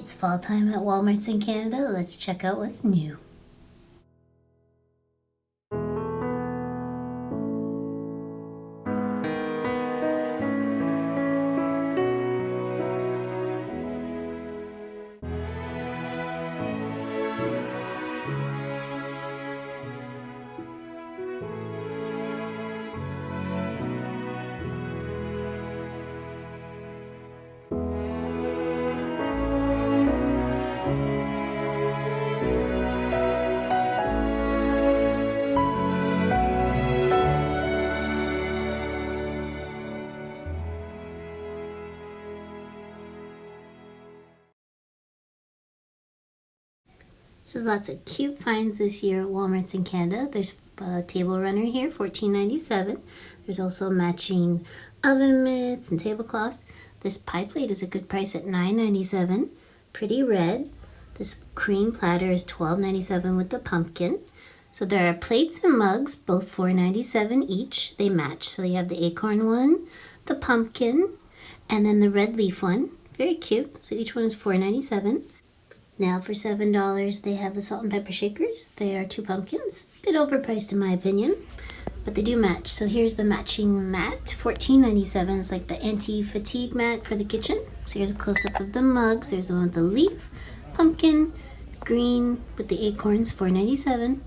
It's fall time at Walmarts in Canada. Let's check out what's new. So there's lots of cute finds this year at Walmarts in Canada. There's a table runner here, $14.97. There's also matching oven mitts and tablecloths. This pie plate is a good price at $9.97. Pretty red. This cream platter is $12.97 with the pumpkin. So there are plates and mugs, both $4.97 each. They match. So you have the acorn one, the pumpkin, and then the red leaf one. Very cute. So each one is $4.97. Now for $7, they have the salt and pepper shakers. They are 2 pumpkins. A bit overpriced in my opinion, but they do match. So here's the matching mat, $14.97. It's like the anti-fatigue mat for the kitchen. So here's a close-up of the mugs. There's the one with the leaf, pumpkin, green with the acorns, $4.97.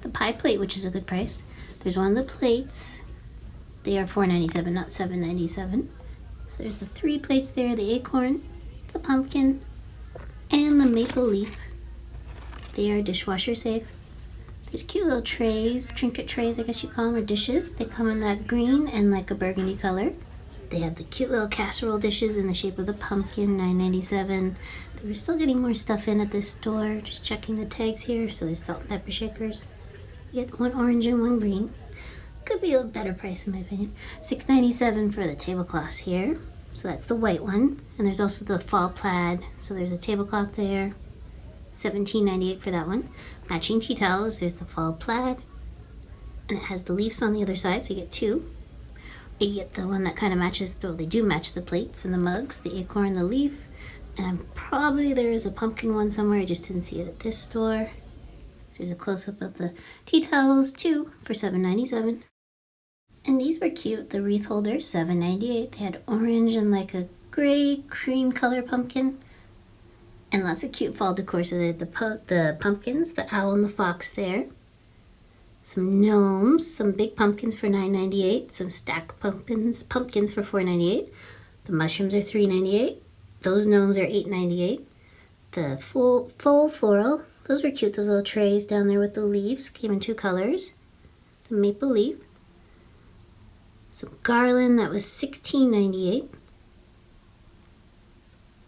The pie plate, which is a good price. There's one of the plates. They are $4.97, not $7.97. So there's the 3 plates there, the acorn, the pumpkin, and the maple leaf. They are dishwasher safe. There's cute little trays, trinket trays I guess you call them, or dishes. They come in that green and like a burgundy color. They have the cute little casserole dishes in the shape of the pumpkin, $9.97. They were still getting more stuff in at this store. Just checking the tags here. So there's salt and pepper shakers. You get 1 orange and 1 green. Could be a little better price in my opinion. $6.97 for the tablecloths here. So that's the white one. And there's also the fall plaid. So there's a tablecloth there. $17.98 for that one. Matching tea towels. There's the fall plaid. And it has the leaves on the other side, so you get 2. You get the one that kind of matches, though they do match the plates and the mugs, the acorn, the leaf. And there is a pumpkin one somewhere. I just didn't see it at this store. So there's a close-up of the tea towels, 2 for $7.97. And these were cute. The wreath holders, $7.98. They had orange and like a gray cream color pumpkin. And lots of cute fall decor. So they had the pumpkins, the owl and the fox there. Some gnomes, some big pumpkins for $9.98. Some stacked pumpkins for $4.98. The mushrooms are $3.98. Those gnomes are $8.98. The full floral, those were cute. Those little trays down there with the leaves came in 2 colors. The maple leaf. Some garland, that was $16.98.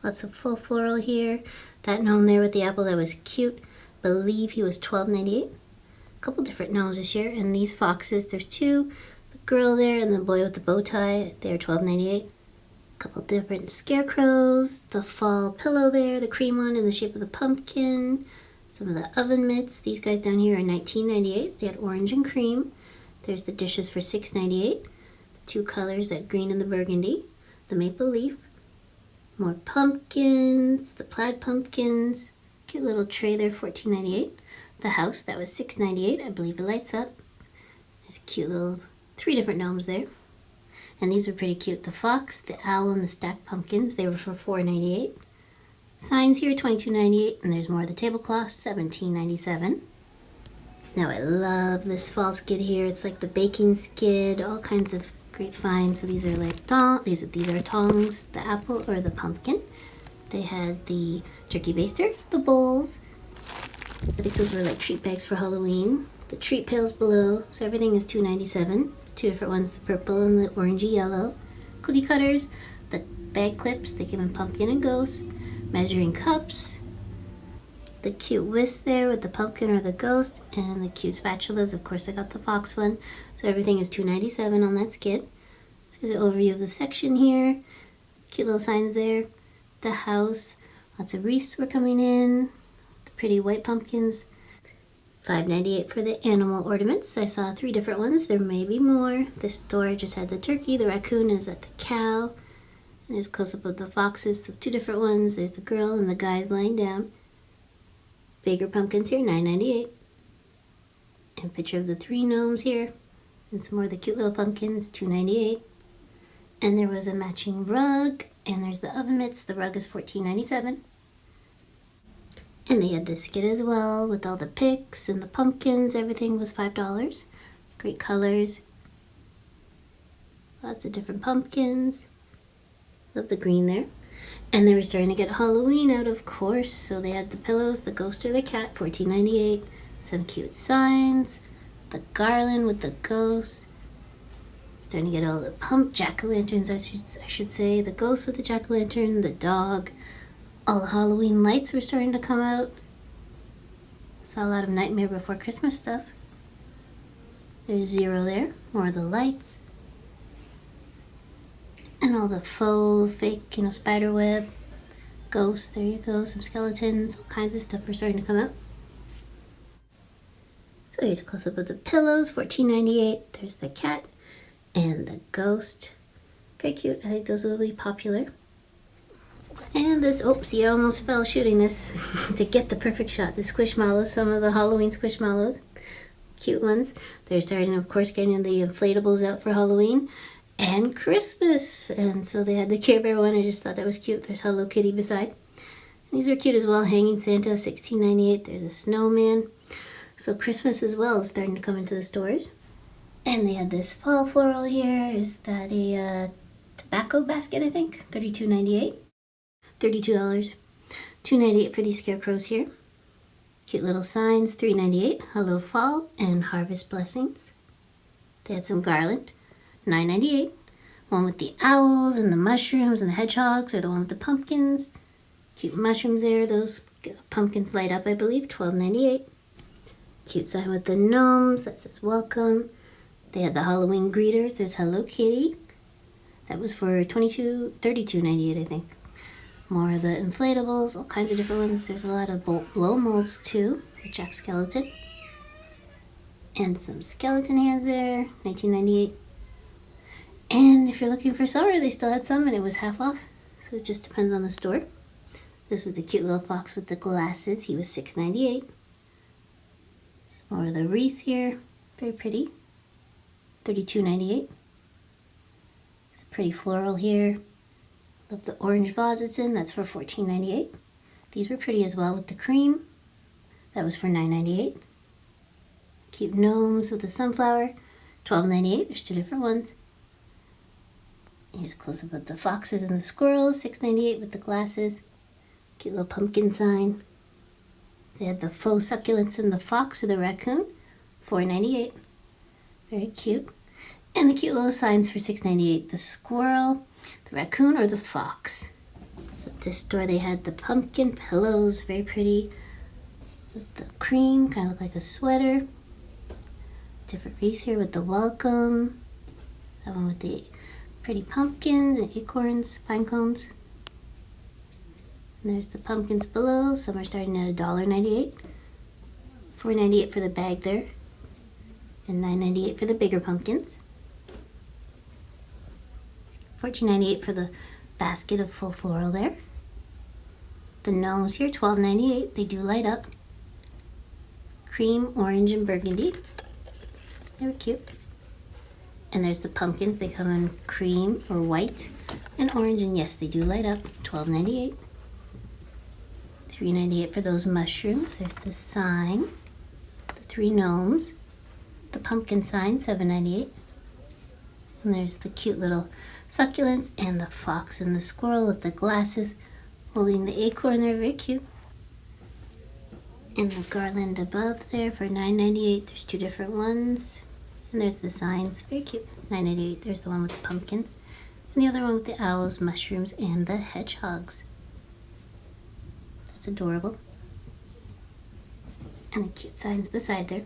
Lots of full floral here. That gnome there with the apple, that was cute. Believe he was $12.98. A couple different gnomes this year. And these foxes, there's 2. The girl there and the boy with the bow tie, they're $12.98. A couple different scarecrows. The fall pillow there, the cream one in the shape of the pumpkin. Some of the oven mitts. These guys down here are $19.98. They had orange and cream. There's the dishes for $6.98. 2 colors, that green and the burgundy. The maple leaf. More pumpkins, the plaid pumpkins. Cute little tray there, $14.98. The house, that was $6.98. I believe it lights up. There's cute little 3 different gnomes there. And these were pretty cute. The fox, the owl, and the stacked pumpkins, they were for $4.98. Signs here, $22.98. And there's more of the tablecloths, $17.97. Now I love this fall skid here. It's like the baking skid, all kinds of great finds. So these are like these are tongs, the apple or the pumpkin. They had the turkey baster, the bowls. I think those were like treat bags for Halloween. The treat pails below. So everything is $2.97. 2 different ones, the purple and the orangey yellow. Cookie cutters, the bag clips. They came in pumpkin and ghost. Measuring cups. The cute whisk there with the pumpkin or the ghost, and the cute spatulas. Of course, I got the fox one. So everything is $2.97 on that skid. So here's an overview of the section here. Cute little signs there. The house. Lots of wreaths were coming in. The pretty white pumpkins. $5.98 for the animal ornaments. I saw 3 different ones. There may be more. This store just had the turkey. The raccoon is at the cow. And there's a close-up of the foxes, the two different ones. There's the girl and the guys lying down. Bigger pumpkins here, $9.98. And a picture of the three gnomes here. And some more of the cute little pumpkins, $2.98. And there was a matching rug. And there's the oven mitts. The rug is $14.97. And they had this kit as well with all the picks and the pumpkins. Everything was $5. Great colors. Lots of different pumpkins. Love the green there. And they were starting to get Halloween out, of course. So they had the pillows, the ghost or the cat, $14.98. Some cute signs. The garland with the ghost. Starting to get all the jack-o'-lanterns, I should say. The ghost with the jack-o'-lantern, the dog. All the Halloween lights were starting to come out. Saw a lot of Nightmare Before Christmas stuff. There's Zero there. More of the lights. And all the faux, fake, spider web. Ghosts, there you go. Some skeletons. All kinds of stuff were starting to come out. So here's a close-up of the pillows. $14.98. There's the cat and the ghost. Very cute. I think those will be popular. And this, I almost fell shooting this to get the perfect shot. The Squishmallows, some of the Halloween Squishmallows. Cute ones. They're starting, of course, getting the inflatables out for Halloween and Christmas. And so they had the Care Bear one. I just thought that was cute. There's Hello Kitty beside. And these are cute as well. Hanging Santa, $16.98. There's a snowman. So Christmas as well is starting to come into the stores. And they had this fall floral here. Is that a tobacco basket, I think? $32.98. $32. $2.98 for these scarecrows here. Cute little signs. $3.98. Hello Fall and Harvest Blessings. They had some garland. $9.98. One with the owls and the mushrooms and the hedgehogs, or the one with the pumpkins. Cute mushrooms there. Those pumpkins light up, I believe. $12.98. Cute sign with the gnomes that says welcome. They had the Halloween greeters. There's Hello Kitty. That was for $32.98, I think. More of the inflatables, all kinds of different ones. There's a lot of blow molds too, with Jack Skeleton. And some skeleton hands there, $19.98. And if you're looking for summer, they still had some and it was half off. So it just depends on the store. This was a cute little fox with the glasses. He was $6.98. Some more of the wreaths here. Very pretty. $32.98. It's a pretty floral here. Love the orange vase it's in. That's for $14.98. These were pretty as well with the cream. That was for $9.98. Cute gnomes with the sunflower. $12.98. There's two different ones. Here's a close-up of the foxes and the squirrels. $6.98 with the glasses. Cute little pumpkin sign. They had the faux succulents and the fox or the raccoon. $4.98. Very cute. And the cute little signs for $6.98. The squirrel, the raccoon, or the fox. So at this store they had the pumpkin pillows. Very pretty. With the cream. Kind of look like a sweater. Different wreaths here with the welcome. That one with the pretty pumpkins and acorns, pine cones. And there's the pumpkins below. Some are starting at $1.98. $4.98 for the bag there. And $9.98 for the bigger pumpkins. $14.98 for the basket of full floral there. The gnomes here, $12.98. They do light up. Cream, orange, and burgundy. They were cute. And there's the pumpkins. They come in cream or white and orange. And yes, they do light up. $12.98. $3.98 for those mushrooms. There's the sign. The three gnomes. The pumpkin sign, $7.98. And there's the cute little succulents and the fox and the squirrel with the glasses holding the acorn there. Very cute. And the garland above there for $9.98. There's two different ones. And there's the signs. Very cute. $9.98. There's the one with the pumpkins. And the other one with the owls, mushrooms, and the hedgehogs. That's adorable. And the cute signs beside there.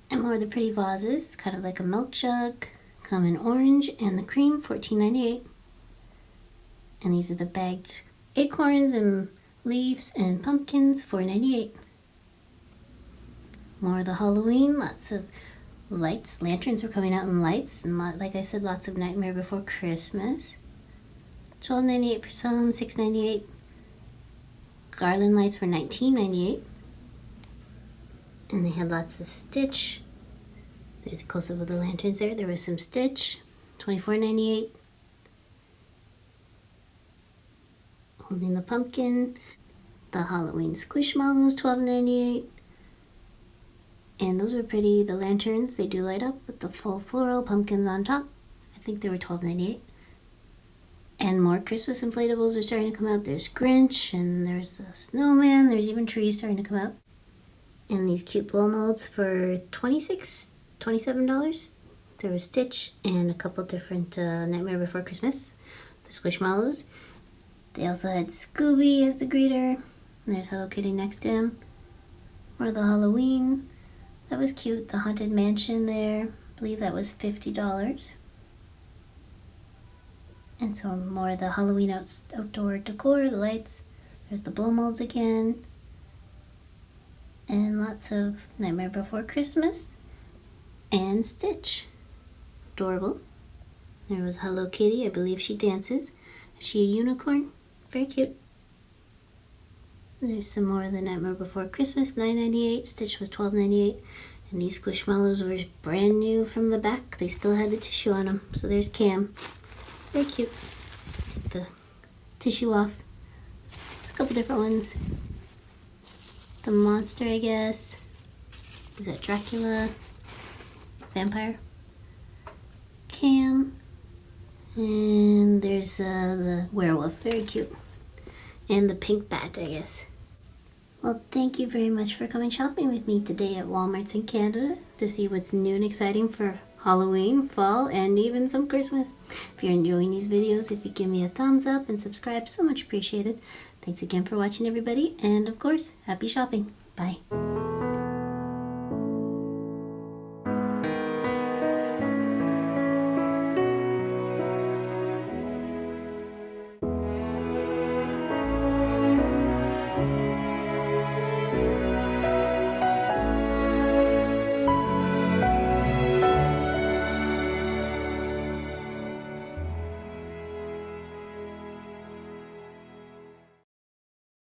And more of the pretty vases. Kind of like a milk jug. Come in orange and the cream, $14.98. And these are the bagged acorns and leaves and pumpkins, $4.98. More of the Halloween, lots of lights. Lanterns were coming out in lights, and like I said, lots of Nightmare Before Christmas. $12.98 for some, $6.98. Garland lights were $19.98. And they had lots of Stitch. There's a close-up of the lanterns there. There was some Stitch, $24.98. Holding the pumpkin. The Halloween Squishmallows, $12.98. And those were pretty. The lanterns, they do light up with the full floral pumpkins on top. I think they were $12.98. And more Christmas inflatables are starting to come out. There's Grinch, and there's the snowman. There's even trees starting to come out. And these cute blow molds for $27. There was Stitch and a couple different Nightmare Before Christmas. The Squishmallows. They also had Scooby as the greeter. And there's Hello Kitty next to him. Or the Halloween. That was cute. The Haunted Mansion there. I believe that was $50. And so more of the Halloween outdoor decor, the lights. There's the blow molds again. And lots of Nightmare Before Christmas. And Stitch. Adorable. There was Hello Kitty. I believe she dances. Is she a unicorn? Very cute. There's some more of the Nightmare Before Christmas, $9.98. Stitch was $12.98. And these Squishmallows were brand new from the back. They still had the tissue on them. So there's Cam. Very cute. Take the tissue off. There's a couple different ones. The monster, I guess. Is that Dracula? Vampire? Cam. And there's the werewolf. Very cute. And the pink bat, I guess. Well, thank you very much for coming shopping with me today at Walmart's in Canada to see what's new and exciting for Halloween, fall, and even some Christmas. If you're enjoying these videos, if you give me a thumbs up and subscribe, so much appreciated. Thanks again for watching, everybody, and of course, happy shopping. Bye.